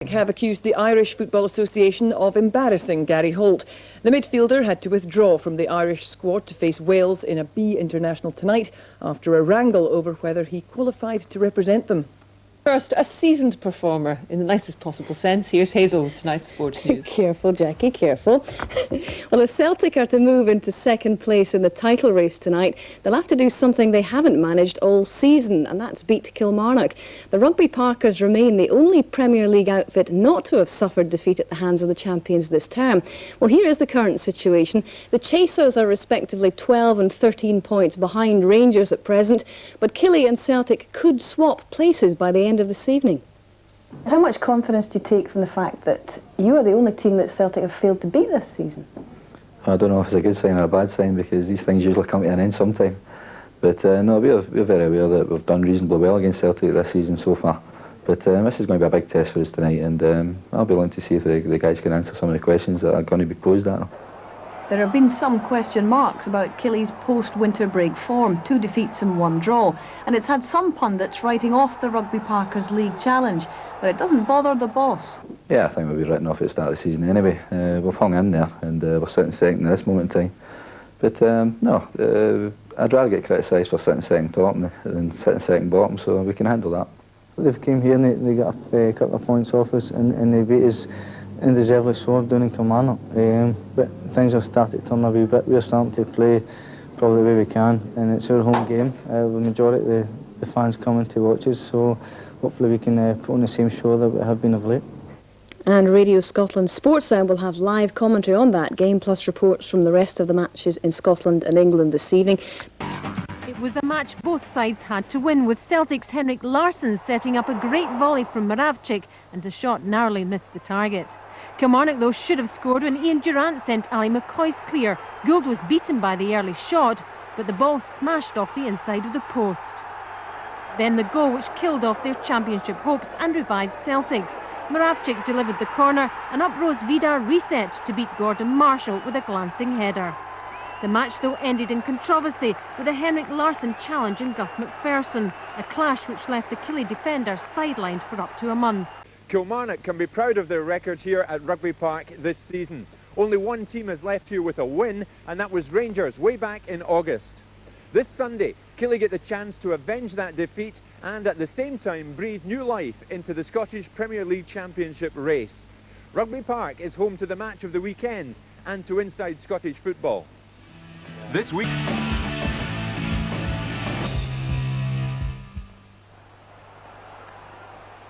Have accused the Irish Football Association of embarrassing Gary Holt. The midfielder had to withdraw from the Irish squad to face Wales in a B International tonight after a wrangle over whether he qualified to represent them. First, a seasoned performer, in the nicest possible sense. Here's Hazel with tonight's sports news. Careful, Jackie, careful. Well, if Celtic are to move into second place in the title race tonight, they'll have to do something they haven't managed all season, and that's beat Kilmarnock. The Rugby Parkers remain the only Premier League outfit not to have suffered defeat at the hands of the champions this term. Well, here is the current situation. The Chasers are respectively 12 and 13 points behind Rangers at present, but Killie and Celtic could swap places by the end of this evening. How much confidence do you take from the fact that you are the only team that Celtic have failed to beat this season? I don't know if it's a good sign or a bad sign, because these things usually come to an end sometime. But no, we're very aware that we've done reasonably well against Celtic this season so far. But this is going to be a big test for us tonight, and I'll be willing to see if the guys can answer some of the questions that are going to be posed at them. There have been some question marks about Killie's post-winter break form, 2 defeats and 1 draw, and it's had some pundits writing off the Rugby Parkers League challenge, but it doesn't bother the boss. Yeah, I think we'll be written off at the start of the season anyway. We've hung in there, and we're sitting second at this moment in time. But no, I'd rather get criticised for sitting second top than sitting second bottom, so we can handle that. They've came here and they got a couple of points off us, and they beat us and deservedly so down in Kilmarnock. But things have started to turn a wee bit. We're starting to play probably the way we can, and it's our home game. The majority of the fans coming to watch us, so hopefully we can put on the same show that we have been of late. And Radio Scotland Sports Sound will have live commentary on that game, plus reports from the rest of the matches in Scotland and England this evening. It was a match both sides had to win, with Celtic's Henrik Larson setting up a great volley from Moravcik, and the shot narrowly missed the target. Kilmarnock, though, should have scored when Durrant sent Ali McCoist clear. Gould was beaten by the early shot, but the ball smashed off the inside of the post. Then the goal which killed off their championship hopes and revived Celtic's. Moravcik delivered the corner, and up rose Vidar reset to beat Gordon Marshall with a glancing header. The match, though, ended in controversy with a Henrik Larson challenge in Gus McPherson, a clash which left the Killie defender sidelined for up to a month. Kilmarnock can be proud of their record here at Rugby Park this season. Only one team has left here with a win, and that was Rangers way back in August. This Sunday, Killie get the chance to avenge that defeat and at the same time breathe new life into the Scottish Premier League Championship race. Rugby Park is home to the match of the weekend and to Inside Scottish Football. This week...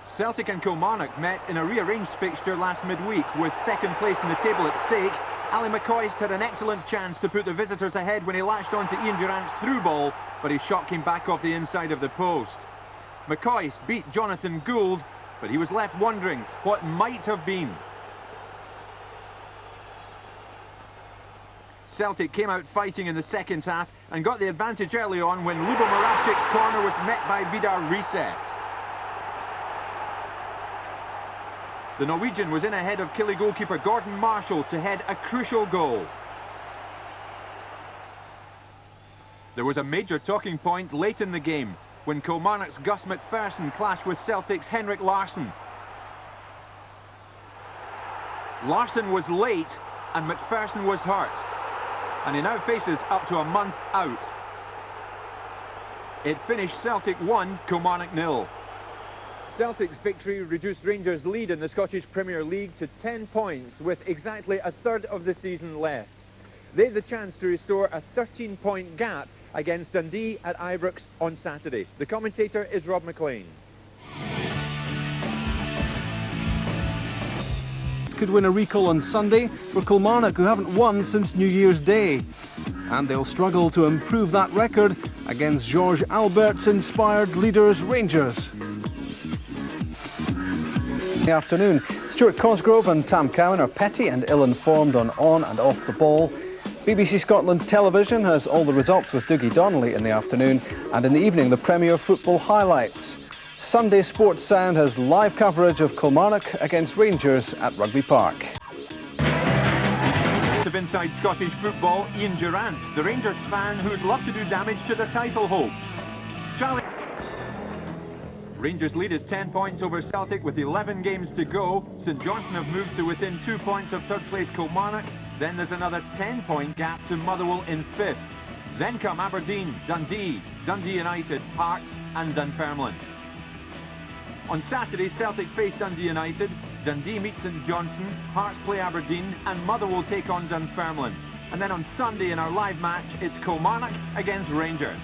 Celtic and Kilmarnock met in a rearranged fixture last midweek with second place in the table at stake. Ali McCoist had an excellent chance to put the visitors ahead when he latched onto Durrant's through ball, but his shot came back off the inside of the post. McCoist beat Jonathan Gould, but he was left wondering what might have been. Celtic came out fighting in the second half and got the advantage early on when Lubo Moravcik's corner was met by Vidar Reset. The Norwegian was in ahead of Killie goalkeeper Gordon Marshall to head a crucial goal. There was a major talking point late in the game when Kilmarnock's Gus McPherson clashed with Celtic's Henrik Larson. Larson was late and McPherson was hurt, and he now faces up to a month out. It finished Celtic 1, Kilmarnock 0. Celtic's victory reduced Rangers' lead in the Scottish Premier League to 10 points with exactly a third of the season left. They have the chance to restore a 13-point gap against Dundee at Ibrox on Saturday. The commentator is Rob McLean. Could win a recall on Sunday for Kilmarnock, who haven't won since New Year's Day. And they'll struggle to improve that record against George Albert's inspired leaders Rangers. In the afternoon, Stuart Cosgrove and Tam Cowan are petty and ill-informed on and off the ball. BBC Scotland Television has all the results with Dougie Donnelly in the afternoon, and in the evening the Premier Football highlights. Sunday Sports Sound has live coverage of Kilmarnock against Rangers at Rugby Park. Of Inside Scottish Football, Ian Durrant, the Rangers fan who would love to do damage to their title hopes. Charlie. Rangers lead is 10 points over Celtic with 11 games to go. St Johnstone have moved to within 2 points of third place Kilmarnock. Then there's another 10-point gap to Motherwell in 5th. Then come Aberdeen, Dundee, Dundee United, Hearts and Dunfermline. On Saturday, Celtic face Dundee United, Dundee meet St Johnstone, Hearts play Aberdeen and Motherwell take on Dunfermline. And then on Sunday in our live match, it's Kilmarnock against Rangers.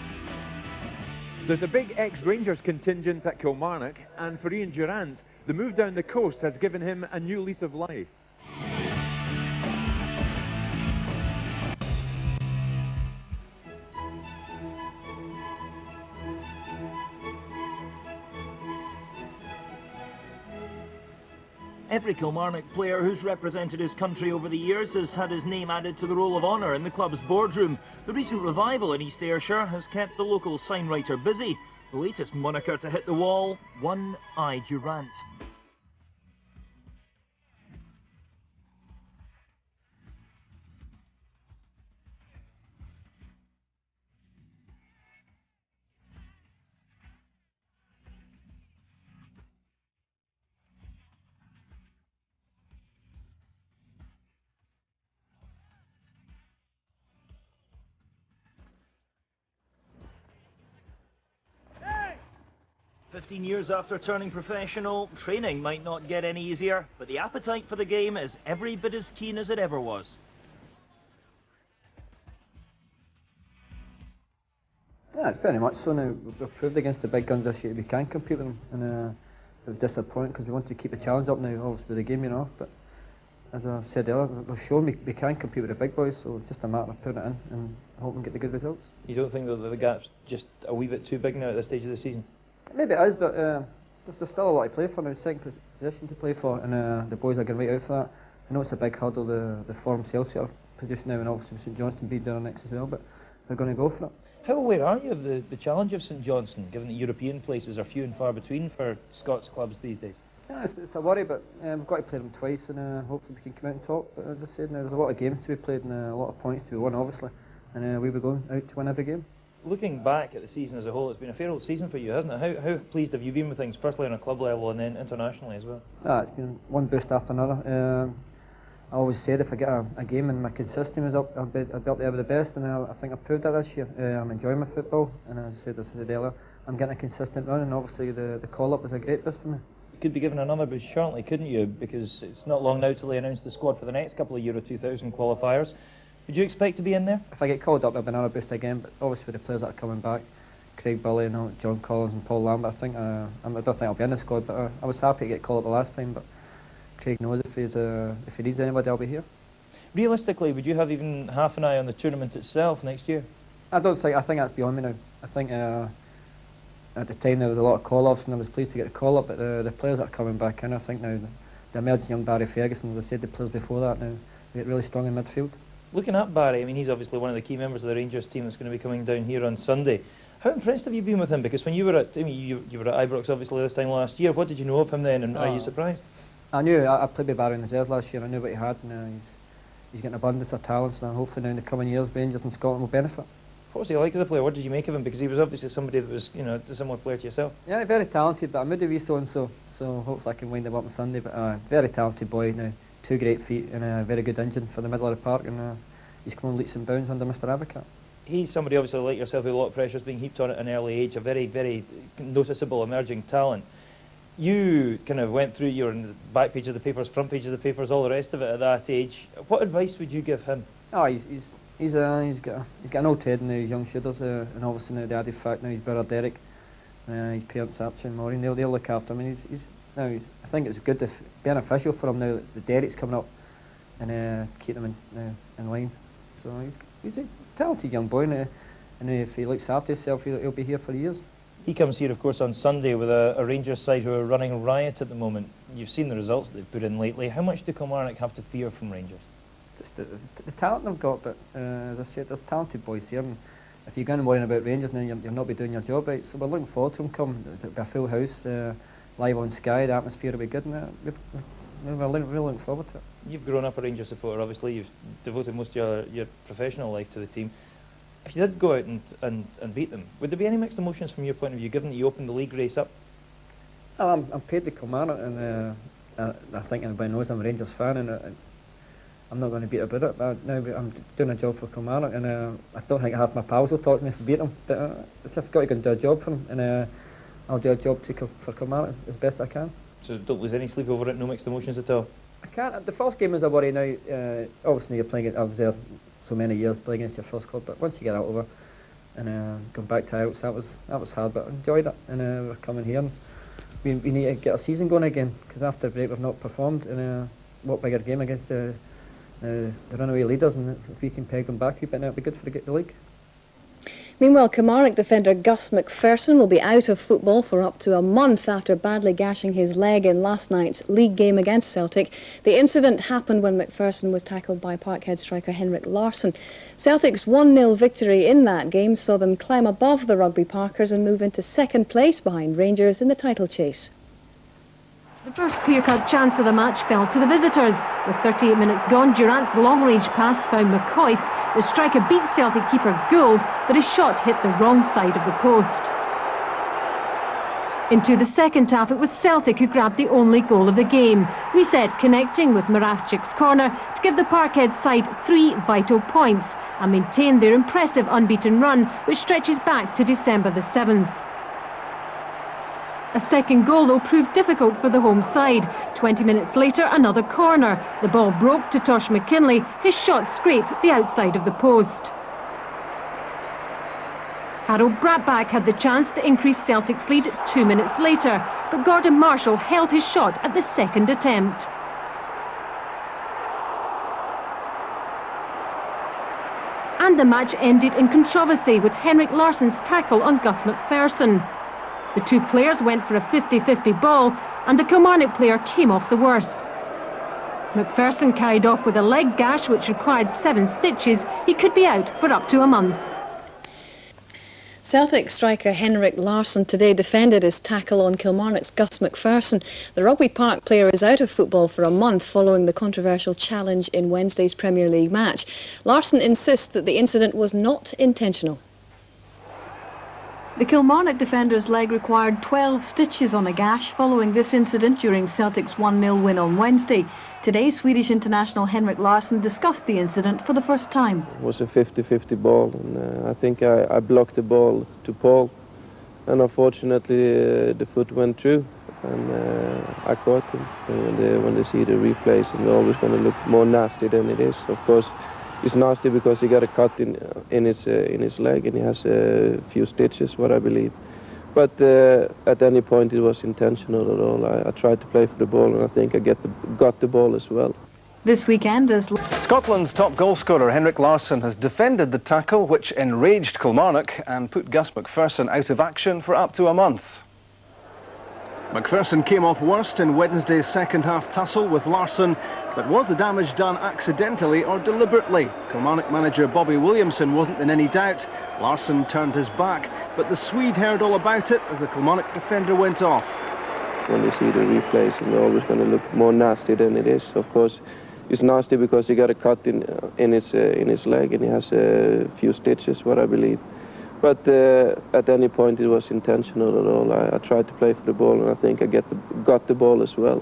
There's a big ex-Rangers contingent at Kilmarnock, and for Ian Durrant, the move down the coast has given him a new lease of life. Every Kilmarnock player who's represented his country over the years has had his name added to the roll of honour in the club's boardroom. The recent revival in East Ayrshire has kept the local signwriter busy. The latest moniker to hit the wall, One Eye Durrant. Hey! 15 years after turning professional, training might not get any easier, but the appetite for the game is every bit as keen as it ever was. Yeah, it's very much so now. We've proved against the big guns this year we can compete with them, and we're disappointed because we want to keep the challenge up now, obviously the game being off, but as I said earlier, we've shown we can compete with the big boys, so it's just a matter of putting it in and hoping to get the good results. You don't think that the gap's just a wee bit too big now at this stage of the season? Maybe it is, but there's still a lot to play for now, second position to play for, and the boys are going right out for that. I know it's a big hurdle, the form Celtic position now, and obviously St Johnstone beat Durrant next as well, but they're going to go for it. How aware are you of the challenge of St Johnstone, given that European places are few and far between for Scots clubs these days? Yeah, it's a worry, but we've got to play them twice, and hopefully we can come out and top. But as I said, now there's a lot of games to be played and a lot of points to be won, obviously, and we'll be going out to win every game. Looking back at the season as a whole, it's been a fair old season for you, hasn't it? How pleased have you been with things, firstly on a club level and then internationally as well? It's been one boost after another. I always said if I get a game and my consistency was up, I'd be up there with the best, and I think I've proved that this year. I'm enjoying my football, and as I said earlier, I'm getting a consistent run, and obviously the call-up was a great boost for me. You could be given another boost shortly, couldn't you? Because it's not long now till they announce the squad for the next couple of Euro 2000 qualifiers. Would you expect to be in there? If I get called up, there'll be another boost again, but obviously with the players that are coming back, Craig Bully, John Collins and Paul Lambert, I don't think I'll be in the squad, but I was happy to get called up the last time, but Craig knows if he needs anybody, I'll be here. Realistically, would you have even half an eye on the tournament itself next year? I think that's beyond me now. I think at the time there was a lot of call-offs, and I was pleased to get the call-up, but the players that are coming back in, I think now the emerging young Barry Ferguson, as I said, the players before that now, they get really strong in midfield. Looking at Barry, I mean, he's obviously one of the key members of the Rangers team that's going to be coming down here on Sunday. How impressed have you been with him? Because when you were at you were at Ibrox obviously this time last year, what did you know of him then, and are you surprised? I knew, I played with Barry in the reserves last year, I knew what he had, and he's got an abundance of talents, and hopefully now in the coming years Rangers and Scotland will benefit. What was he like as a player? What did you make of him? Because he was obviously somebody that was, a similar player to yourself. Yeah, very talented, but I'm moody wee so hopefully I can wind him up on Sunday, but very talented boy now, 2 great feet and a very good engine for the middle of the park, and he's come on leaps and bounds under Mr Abacat. He's somebody obviously like yourself with a lot of pressure being heaped on at an early age, a very, very noticeable emerging talent. You kind of went through, you were in the back page of the papers, front page of the papers, all the rest of it at that age. What advice would you give him? He's got an old head now, young shooters, and obviously now the added fact now his brother Derek, his parents Archie and Maureen, they'll look after him. And I think it's good, beneficial for him now that the Derek's coming up, and keep them in line. So he's a talented young boy, and if he looks after himself, he'll be here for years. He comes here, of course, on Sunday with a Rangers side who are running riot at the moment. You've seen the results that they've put in lately. How much do Kilmarnock have to fear from Rangers? Just the talent they've got, but as I said, there's talented boys here, and if you're going to worry about Rangers now, you'll not be doing your job right. So we're looking forward to them coming. It'll be a full house, live on Sky, the atmosphere will be good, and we're really looking forward to it. You've grown up a Rangers supporter, obviously. You've devoted most of your professional life to the team. If you did go out and beat them, would there be any mixed emotions from your point of view, given that you opened the league race up? I'm paid to Kilmarnock, and I think everybody knows I'm a Rangers fan, and I'm not going to beat about it. But now I'm doing a job for Kilmarnock, and I don't think half my pals will talk to me if I beat them. But I've got to go and do a job for them, and I'll do a job for Kilmarnock as best I can. So don't lose any sleep over it, no mixed emotions at all? I can't. The first game is a worry now. Obviously, you're playing. I was there so many years playing against your first club, but once you get that over and going back to Outs, that was hard, but I enjoyed it. And we're coming here. And we need to get our season going again, because after the break we've not performed. And what bigger game against the runaway leaders, and if we can peg them back a bit, that'd be good for the league. Meanwhile, Kilmarnock defender Gus McPherson will be out of football for up to a month after badly gashing his leg in last night's league game against Celtic. The incident happened when McPherson was tackled by Parkhead striker Henrik Larson. Celtic's 1-0 victory in that game saw them climb above the Rugby Parkers and move into second place behind Rangers in the title chase. The first clear-cut chance of the match fell to the visitors. With 38 minutes gone, Durrant's long-range pass found McCoist. The striker beat Celtic keeper Gould, but his shot hit the wrong side of the post. Into the second half, it was Celtic who grabbed the only goal of the game. Reset connecting with Maravchik's corner to give the Parkhead side 3 vital points and maintain their impressive unbeaten run, which stretches back to December the 7th. A second goal, though, proved difficult for the home side. 20 minutes later, another corner. The ball broke to Tosh McKinley. His shot scraped the outside of the post. Harold Bratback had the chance to increase Celtic's lead 2 minutes later, but Gordon Marshall held his shot at the second attempt. And the match ended in controversy with Henrik Larson's tackle on Gus McPherson. The two players went for a 50-50 ball, and the Kilmarnock player came off the worse. McPherson carried off with a leg gash which required 7 stitches. He could be out for up to a month. Celtic striker Henrik Larson today defended his tackle on Kilmarnock's Gus McPherson. The Rugby Park player is out of football for a month following the controversial challenge in Wednesday's Premier League match. Larson insists that the incident was not intentional. The Kilmarnock defender's leg required 12 stitches on a gash following this incident during Celtic's 1-0 win on Wednesday. Today, Swedish international Henrik Larson discussed the incident for the first time. It was a 50-50 ball, and I think I blocked the ball to Paul, and unfortunately the foot went through, and I caught him. And when they see the replays, and they're always going to look more nasty than it is. Of course, it's nasty because he got a cut in his leg, and he has a few stitches, what I believe. But at any point it was intentional at all. I tried to play for the ball, and I think I got the ball as well. This weekend, as Scotland's top goalscorer Henrik Larson has defended the tackle which enraged Kilmarnock and put Gus McPherson out of action for up to a month. McPherson came off worst in Wednesday's second-half tussle with Larson, but was the damage done accidentally or deliberately? Kilmarnock manager Bobby Williamson wasn't in any doubt. Larson turned his back, but the Swede heard all about it as the Kilmarnock defender went off. When they see the replays, and they're always going to look more nasty than it is. Of course, it's nasty because he got a cut in his leg, and he has a few stitches, what I believe. But at any point it was intentional at all. I tried to play for the ball, and I think I got the ball as well.